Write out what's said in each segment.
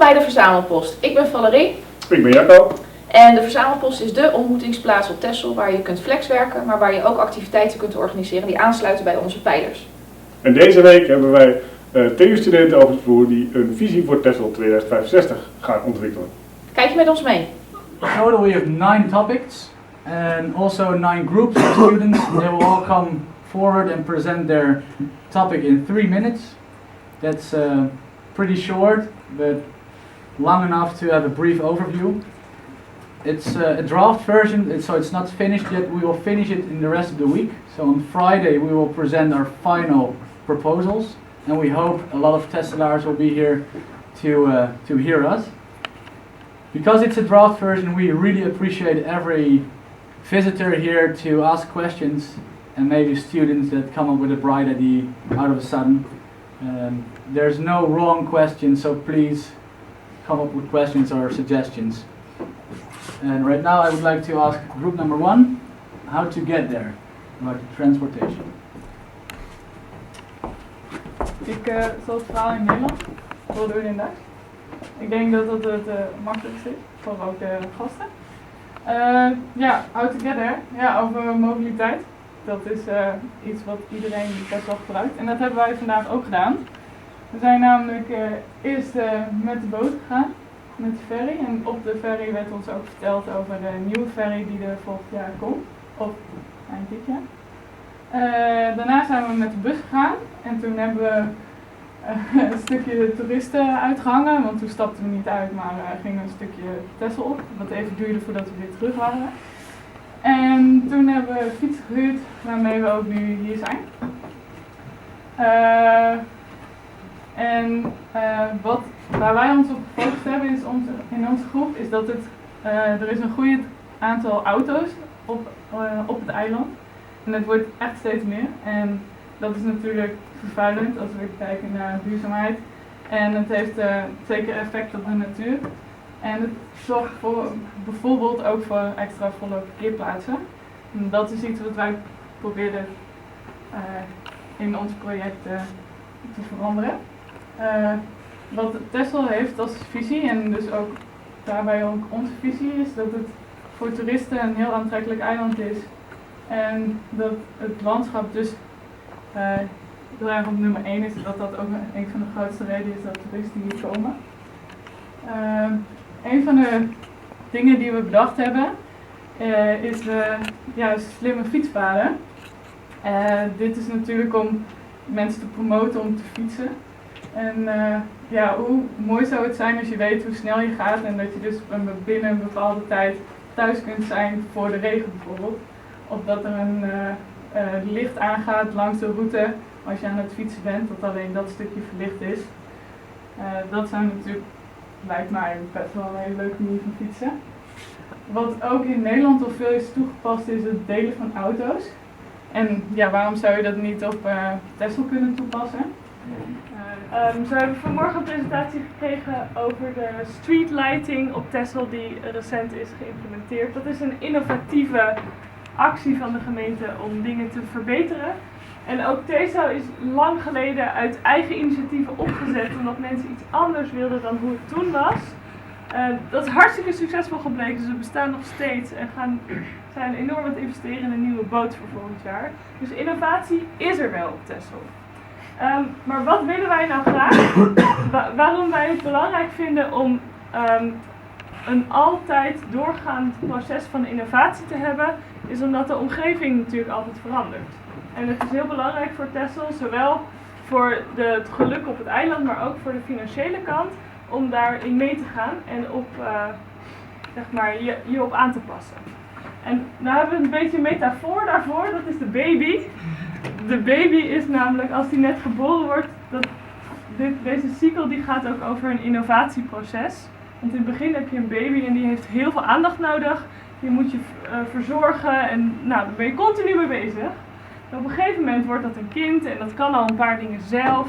bij de Verzamelpost. Ik ben Valerie. Ik ben Jacco. En de Verzamelpost is de ontmoetingsplaats op Texel waar je kunt flexwerken, maar waar je ook activiteiten kunt organiseren die aansluiten bij onze pijlers. En deze week hebben wij TU Studenten over de vloer die een visie voor Texel 2065 gaan ontwikkelen. Kijk je met ons mee? In total we have 9 topics and also 9 groups of students. They will all come forward and present their topic in 3 minutes. That's pretty short, but long enough to have a brief overview. It's a draft version, so it's not finished yet. We will finish it in the rest of the week. So on Friday we will present our final proposals, and we hope a lot of Tesselaars will be here to hear us. Because it's a draft version, we really appreciate every visitor here to ask questions, and maybe students that come up with a bright idea out of a sudden. There's no wrong question, so please come up with questions or suggestions. And right now I would like to ask group number 1 how to get there, about the transportation. Ik zal het verhaal in Nederlands, ik wil doen in Duits. Ik denk dat dat het makkelijkste is, voor ook de gasten. How to get there, over mobiliteit. Dat is iets wat iedereen best wel gebruikt en dat hebben wij vandaag ook gedaan. We zijn namelijk eerst met de boot gegaan, met de ferry. En op de ferry werd ons ook verteld over de nieuwe ferry die er volgend jaar komt, of eind dit jaar. Daarna zijn we met de bus gegaan en toen hebben we een stukje toeristen uitgehangen, want toen stapten we niet uit, maar gingen een stukje Texel op, wat even duurde voordat we weer terug waren. En toen hebben we fietsen gehuurd, waarmee we ook nu hier zijn. Waar wij ons op gefocust hebben in onze groep, is dat er is een goed aantal auto's op het eiland. En het wordt echt steeds meer. En dat is natuurlijk vervuilend als we kijken naar duurzaamheid. En het heeft zeker effect op de natuur. En het zorgt bijvoorbeeld ook voor extra volle parkeerplaatsen. En dat is iets wat wij proberen in ons project te veranderen. Wat Texel heeft als visie, en dus ook daarbij ook onze visie, is dat het voor toeristen een heel aantrekkelijk eiland is. En dat het landschap dus heel erg op nummer 1 is, dat dat ook een van de grootste redenen is dat toeristen hier komen. Een van de dingen die we bedacht hebben is slimme fietspaden. Dit is natuurlijk om mensen te promoten om te fietsen. En hoe mooi zou het zijn als je weet hoe snel je gaat en dat je dus binnen een bepaalde tijd thuis kunt zijn voor de regen bijvoorbeeld. Of dat er een licht aangaat langs de route als je aan het fietsen bent, dat alleen dat stukje verlicht is. Dat zou natuurlijk, lijkt mij, best wel een hele leuke manier van fietsen. Wat ook in Nederland al veel is toegepast is het delen van auto's. En waarom zou je dat niet op Texel kunnen toepassen? We hebben vanmorgen een presentatie gekregen over de street lighting op Texel die recent is geïmplementeerd. Dat is een innovatieve actie van de gemeente om dingen te verbeteren. En ook Texel is lang geleden uit eigen initiatieven opgezet omdat mensen iets anders wilden dan hoe het toen was. Dat is hartstikke succesvol gebleken, ze bestaan nog steeds en zijn enorm aan het investeren in een nieuwe boot voor volgend jaar. Dus innovatie is er wel op Texel. Maar wat willen wij nou graag? Waarom wij het belangrijk vinden om een altijd doorgaand proces van innovatie te hebben, is omdat de omgeving natuurlijk altijd verandert. En het is heel belangrijk voor Texel, zowel voor het geluk op het eiland, maar ook voor de financiële kant, om daarin mee te gaan en je op aan te passen. En nou hebben we een beetje een metafoor daarvoor, dat is de baby. De baby is namelijk, als die net geboren wordt, deze cycle die gaat ook over een innovatieproces. Want in het begin heb je een baby en die heeft heel veel aandacht nodig. Die moet je verzorgen en daar ben je continu mee bezig. En op een gegeven moment wordt dat een kind en dat kan al een paar dingen zelf.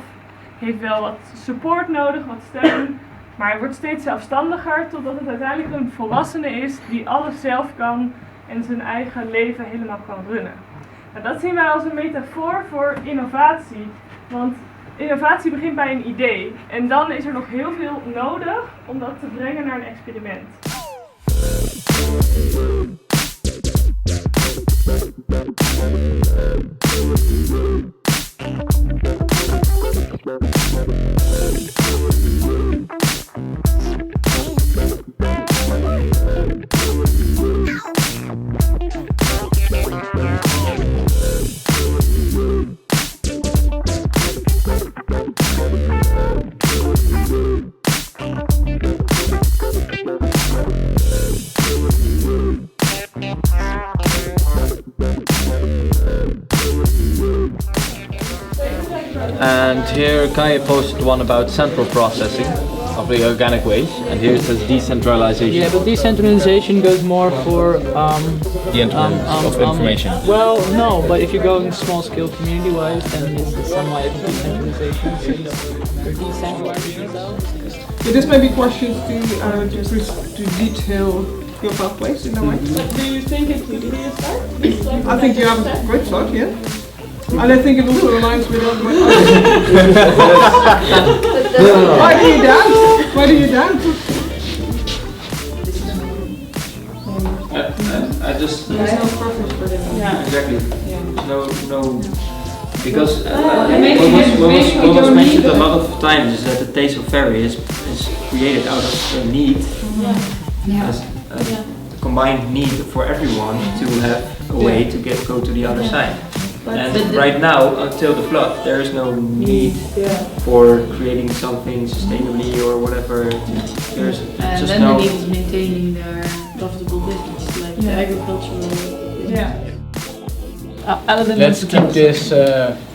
Heeft wel wat support nodig, wat steun. Maar hij wordt steeds zelfstandiger totdat het uiteindelijk een volwassene is die alles zelf kan en zijn eigen leven helemaal kan runnen. Nou, dat zien wij als een metafoor voor innovatie. Want innovatie begint bij een idee. En dan is er nog heel veel nodig om dat te brengen naar een experiment. And here Kaya posted one about central processing of the organic waste, and here it says decentralization. Yeah, but decentralization goes more for The internet of information. well, no, but if you're going small scale community wise, then it's some way of decentralization. So decentralizing yourself. So this may be questions to detail your pathways in a way. Do you think it's a good start? I think you have a great start, yeah. And I think it also aligns with what Why do you dance? Why do you dance? I just There's no purpose for them. yeah, exactly. Yeah. No, because maybe we what was don't mentioned need a lot of times is that the taste of ferry is created out of a need, as a combined need for everyone to have a way to go to the other side. And right now, until the flood, there is no need for creating something sustainably or whatever. There's And just then no. the need is maintaining their profitable business, like the agricultural business. Let's keep this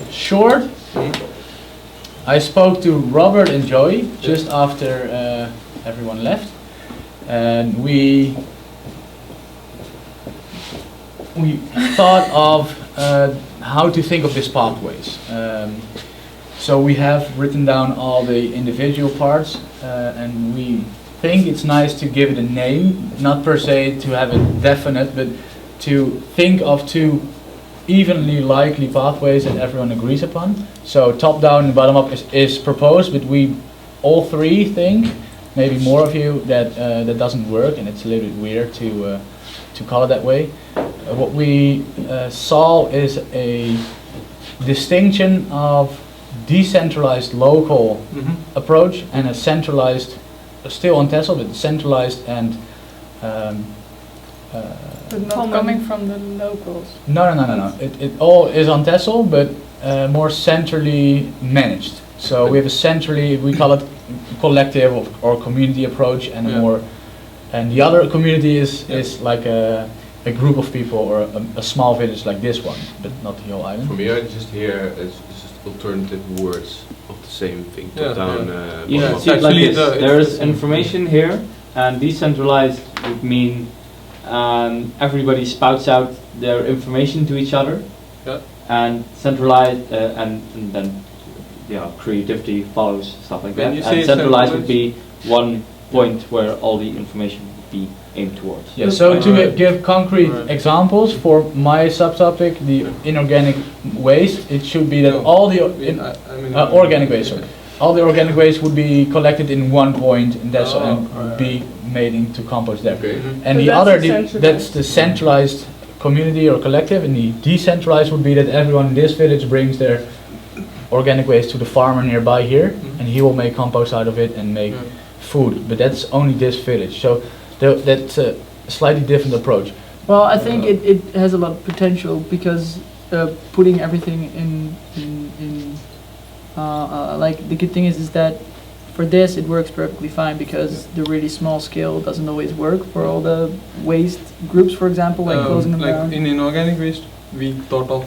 short. I spoke to Robert and Joey just after everyone left, and we thought of how to think of these pathways. So we have written down all the individual parts, and we think it's nice to give it a name, not per se to have it definite, but to think of two evenly likely pathways that everyone agrees upon. So top down and bottom up is proposed, but we all three think, maybe more of you, that that doesn't work, and it's a little bit weird to call it that way. What we saw is a distinction of decentralized local approach and a centralized, still on Texel, but centralized and But not coming from the locals. no. It all is on Texel, but more centrally managed. So we have a centrally, we call it collective or community approach, and a more, and the other community is like a group of people or a small village like this one, but not the whole island. For me, I just hear it's just alternative words of the same thing. Top down. You bottom can up. see it like this. There is information here, and decentralized would mean everybody spouts out their information to each other, and centralized, and then creativity follows, stuff like that. And centralized would be one point where all the information would be aimed towards. Yeah, so to give concrete examples for my subtopic, the inorganic waste, it should be that all the organic waste, sorry. All the organic waste would be collected in one point and be made into compost there. Okay. And So the that's other, the centralized. that's the centralized community or collective, and the decentralized would be that everyone in this village brings their organic waste to the farmer nearby here, and he will make compost out of it and make food. But that's only this village, so that's a slightly different approach. Well, I think it has a lot of potential because putting everything in like the good thing is that for this it works perfectly fine because the really small scale doesn't always work for all the waste groups, for example, like closing them down. In inorganic waste, we thought of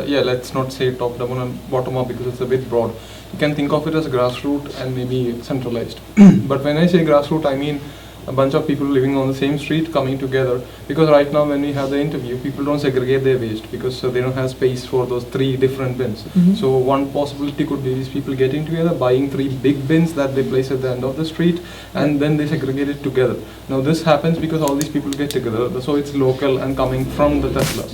let's not say top down and bottom up because it's a bit broad. You can think of it as grassroots and maybe centralized. But when I say grassroots, I mean a bunch of people living on the same street coming together, because right now when we have the interview, people don't segregate their waste because they don't have space for those 3 different bins. So one possibility could be these people getting together, buying 3 big bins that they place at the end of the street, and then they segregate it together. Now this happens because all these people get together, so it's local and coming from the Teslas.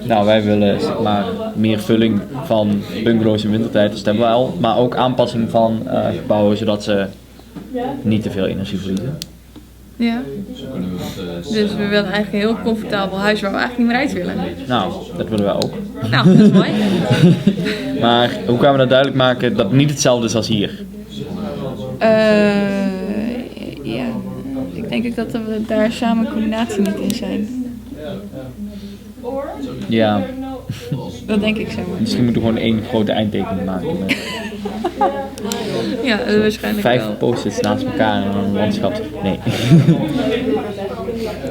Nou, wij willen zeg maar meer vulling van bungalows in wintertijd, dus dat hebben we al. Maar ook aanpassing van gebouwen, zodat ze niet te veel energie verliezen. Ja. Dus we willen eigenlijk een heel comfortabel huis waar we eigenlijk niet meer uit willen. Nou, dat willen wij ook. Nou, dat is mooi. Maar hoe gaan we dat duidelijk maken dat het niet hetzelfde is als hier? Ja, ik denk ook dat we daar samen een combinatie niet in zijn. Ja. Dat denk ik zo. Misschien moeten we gewoon één grote eindtekening maken. Met ja, waarschijnlijk 5 wel. post-its naast elkaar en een landschap. Nee.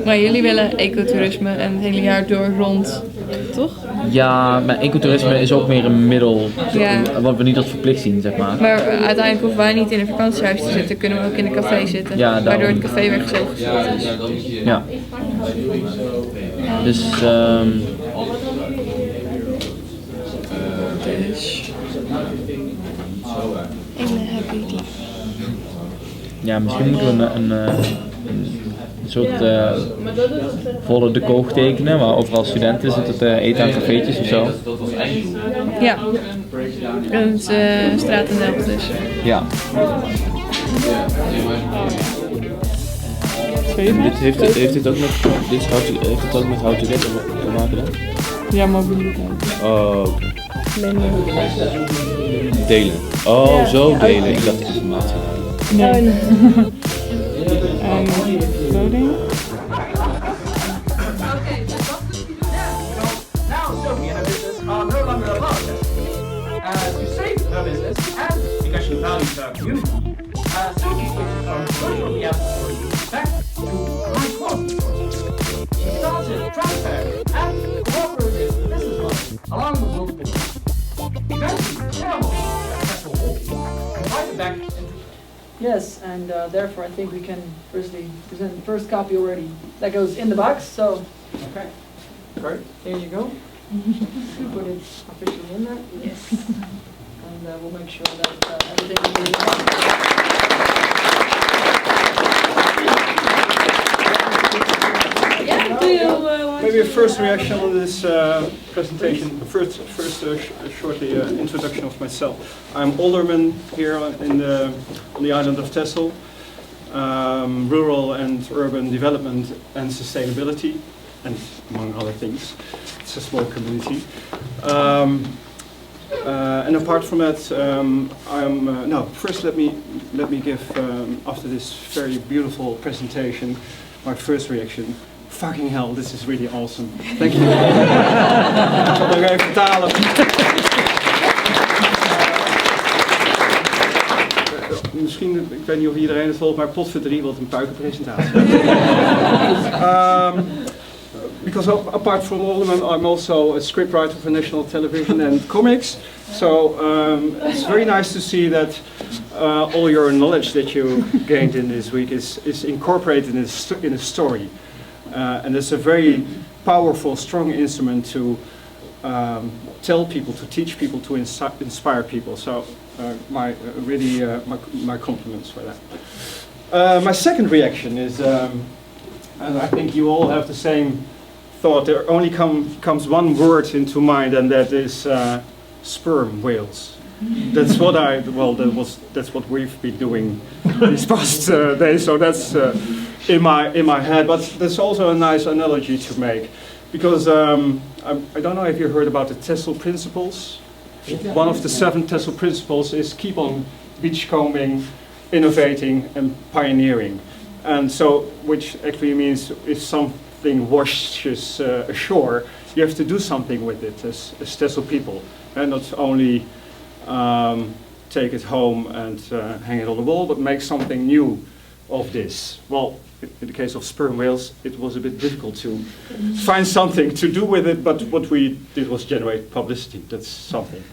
Maar jullie willen ecotourisme en het hele jaar door rond, toch? Ja, maar ecotourisme is ook meer een middel Ja. wat we niet als verplicht zien, zeg maar. Maar uiteindelijk hoeven wij niet in een vakantiehuis te zitten, kunnen we ook in een café zitten. Ja, waardoor het café weer gezellig gevuld is. Ja. Dus, ja, misschien moeten we een soort volle de koog tekenen, waar overal studenten zitten te eten aan cafeetjes of zo. Ja, een straat in Delft dus. Ja. Heeft dit ook met how to get te maken dan? Ja, mobiliteit. Oh, oké. Delen. Oh, Ja. zo delen. Ik dacht informatie. Nee. Loading. Now Sophie and her business are no longer a larger. To save her business and because she values her community, Sophie switches from social reality back to high quality. She started transparent and cooperative business model along with both business. Eventually, shareholders successful invited back into. Yes, and therefore I think we can firstly present the first copy already. That goes in the box, so Okay. Great. there you go. You put it officially in there. Yes. And we'll make sure that everything is in the box. Yeah, do you Maybe a first reaction on this presentation. First, shortly introduction of myself. I'm alderman here on the island of Texel. Rural and urban development and sustainability, and among other things. It's a small community. And apart from that, first let me give after this very beautiful presentation my first reaction. Fucking hell, this is really awesome. Thank you. Ik zal nog even vertalen. Misschien, ik weet niet of iedereen het volgt, maar potverdrie wat een puikenpresentatie. Because apart from Alderman, I'm also a scriptwriter for national television and comics. So it's very nice to see that all your knowledge that you gained in this week is incorporated in a story. And it's a very powerful, strong instrument to tell people, to teach people, to inspire people. So my compliments for that. My second reaction is, and I think you all have the same thought. There only comes one word into mind, and that is sperm whales. That's what that's what we've been doing these past days. So that's in my head. But there's also a nice analogy to make, because I don't know if you heard about the Texel principles. One of the 7 Texel principles is keep on beachcombing, innovating, and pioneering. And so, which actually means if something washes ashore, you have to do something with it as Texel people, and not only take it home and hang it on the wall, but make something new of this. Well, in the case of sperm whales, it was a bit difficult to find something to do with it, but what we did was generate publicity. That's something.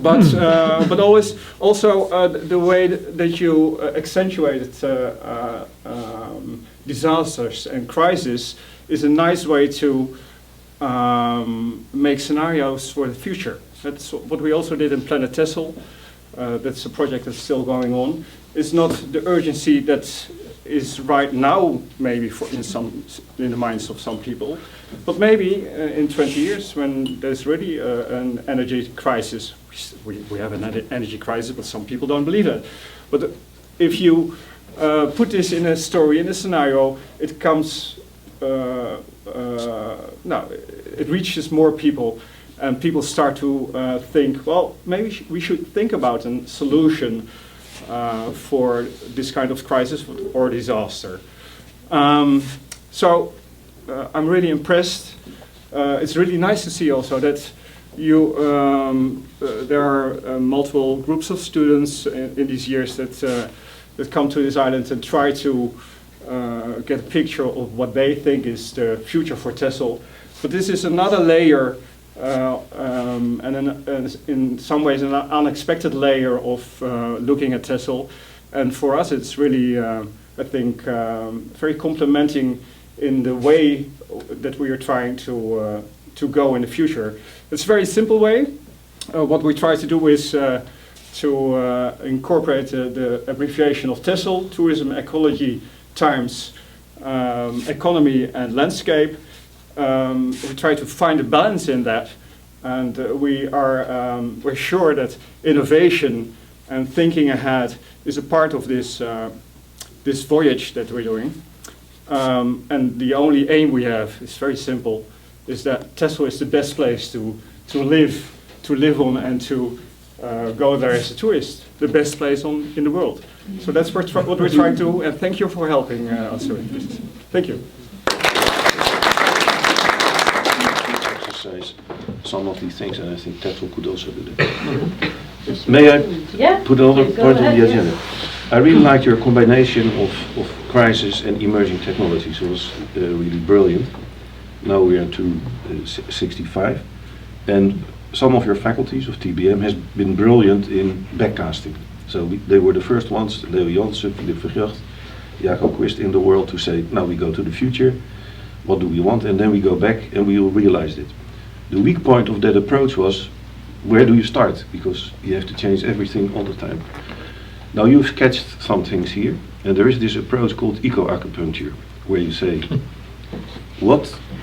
But always also the way that you accentuated disasters and crises is a nice way to make scenarios for the future. That's what we also did in Planet Texel. That's a project that's still going on. It's not the urgency that is right now maybe in the minds of some people, but maybe in 20 years when there's really an energy crisis. We have an energy crisis, but some people don't believe it. But if you put this in a story, in a scenario, it comes. It reaches more people, and people start to think, well, maybe we should think about a solution for this kind of crisis or disaster. So I'm really impressed. It's really nice to see also that there are multiple groups of students in these years that come to this island and try to get a picture of what they think is the future for Texel. But this is another layer, and in some ways an unexpected layer of looking at Texel. And for us it's really, I think, very complimenting in the way that we are trying to go in the future. It's a very simple way. What we try to do is to incorporate the abbreviation of Texel, tourism, ecology, times economy and landscape. We try to find a balance in that, and we're sure that innovation and thinking ahead is a part of this this voyage that we're doing. And the only aim we have is very simple: is that Texel is the best place to live on and to go there as a tourist, the best place in the world. So that's what we're trying to do, and thank you for helping us with this. Thank you. Exercise some of these things, and I think Texel could also do that. May I put another point on the agenda? I really liked your combination of crisis and emerging technologies. It was really brilliant. Now we are to 65, and some of your faculties of TBM has been brilliant in backcasting. So they were the first ones, Leo Jansen, Philip Verzamelpost, Jacob Quist in the world to say, now we go to the future, what do we want, and then we go back and we will realize it. The weak point of that approach was, where do you start? Because you have to change everything all the time. Now you've sketched some things here, and there is this approach called eco-acupuncture, where you say,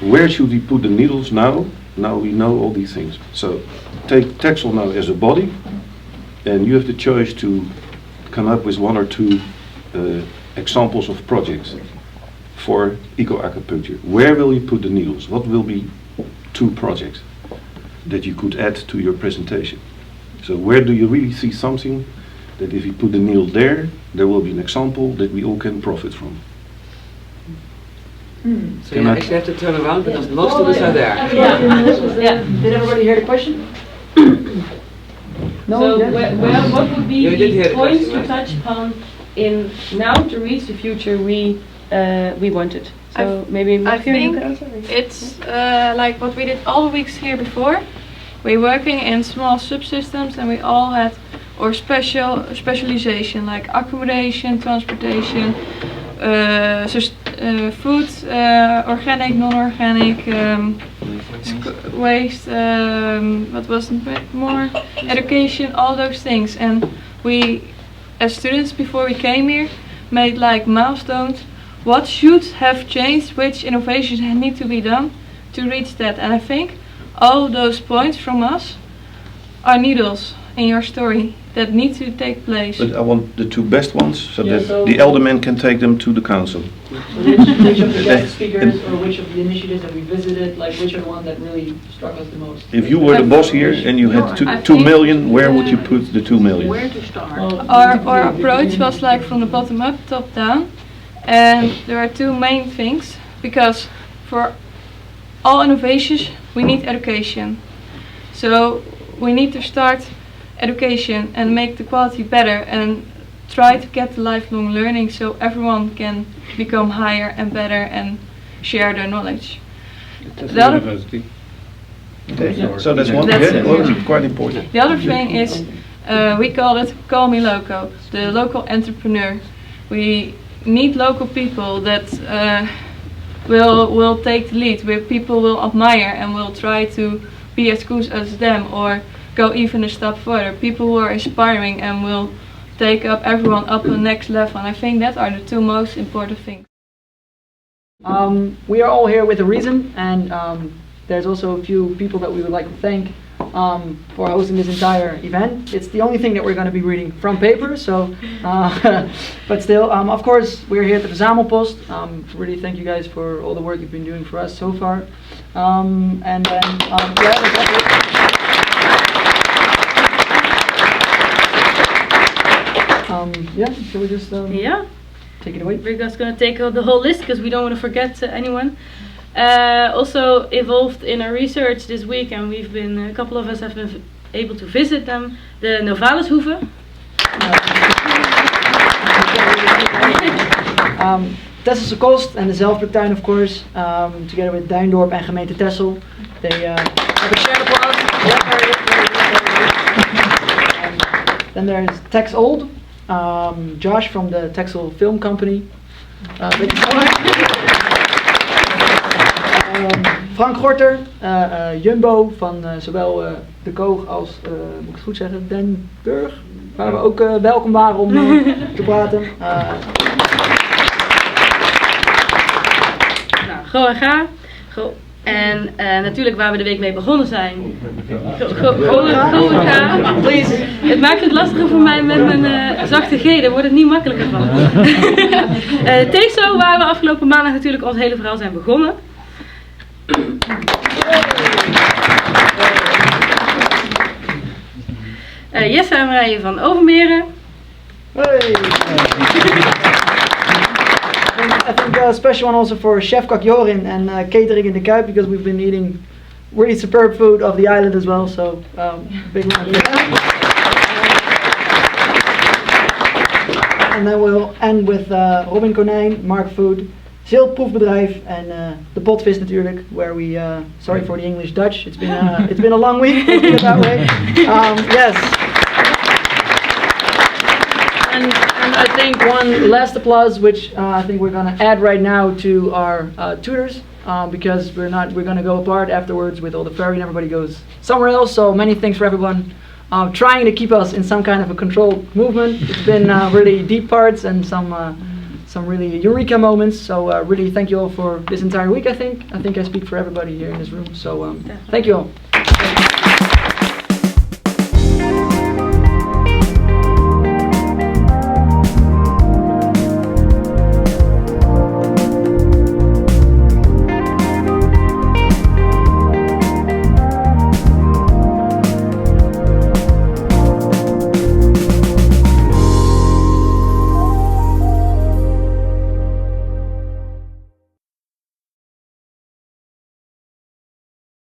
where should we put the needles now? Now we know all these things. So take Texel now as a body, and you have the choice to come up with one or two examples of projects for eco-acupuncture. Where will you put the needles? What will be two projects that you could add to your presentation? So where do you really see something that if you put the needle there will be an example that we all can profit from? So you actually have to turn around because most of us are there. Yeah. Did everybody hear the question? No. So what would be the points to touch upon in now to reach the future we wanted? So maybe I think it's like what we did all the weeks here before. We're working in small subsystems, and we all had our specialization, like accommodation, transportation, food, organic, non-organic, waste, what was it more? Education, all those things. And we, as students before we came here, made like milestones. What should have changed, which innovations need to be done to reach that. And I think all those points from us are needles in your story that need to take place. But I want the two best ones, so that the elder men can take them to the council. So which of the guest speakers or which of the initiatives that we visited, like which are the one that really struck us the most? If you were the boss here and you had 2 million, where would you put the 2 million? Where to start? Our approach was like from the bottom up, top down. And there are two main things, because for all innovations we need education. So we need to start education and make the quality better and try to get the lifelong learning so everyone can become higher and better and share their knowledge. University. Okay. So that's one thing, quite important. The other thing is, we call it Call Me Loco, the local entrepreneur. We need local people that will take the lead, where people will admire and will try to be as good as them or go even a step further. People who are inspiring and will take up everyone up to the next level. And I think that are the two most important things. We are all here with a reason, and there's also a few people that we would like to thank for hosting this entire event. It's the only thing that we're going to be reading from paper, so but still, of course, we're here at the Verzamelpost. Really thank you guys for all the work you've been doing for us so far. And then, yeah, shall we just yeah, take it away? We're just going to take the whole list because we don't want to forget anyone. Also involved in our research this week, and we've been, a couple of us have been able to visit them, the Novaleshoeve. Texelse Kost and de Zelfpraktijk, of course, together with Duindorp and gemeente Texel. They have a shared applause. Then there's Tex Old, Josh from the Texel Film Company. Frank Gorter, Jumbo van zowel De Koog als, moet ik het goed zeggen, Den Burg, waar we ook welkom waren om te praten. Nou, go en ga. Go. En natuurlijk waar we de week mee begonnen zijn. Go en ga. Please. Het maakt het lastiger voor mij met mijn zachte G, daar wordt het niet makkelijker van. Texel, waar we afgelopen maandag natuurlijk ons hele verhaal zijn begonnen. Jesse en Marije van Overmeren. Hey. I think a special one also for Chef Kok Jorin and catering in the Kuip, because we've been eating really superb food of the island as well, so big one for them. And then we'll end with Robin Konijn, Mark Food, Zeelproefbedrijf en de Potvis natuurlijk, where we, sorry for the English Dutch, it's been a long week, let's put it that way. Yes. And I think one last applause, which I think we're going to add right now to our tutors, because we're going to go apart afterwards with all the ferry and everybody goes somewhere else. So many thanks for everyone trying to keep us in some kind of a controlled movement. It's been really deep parts and some really eureka moments. So really thank you all for this entire week. I think I speak for everybody here in this room. So thank you all.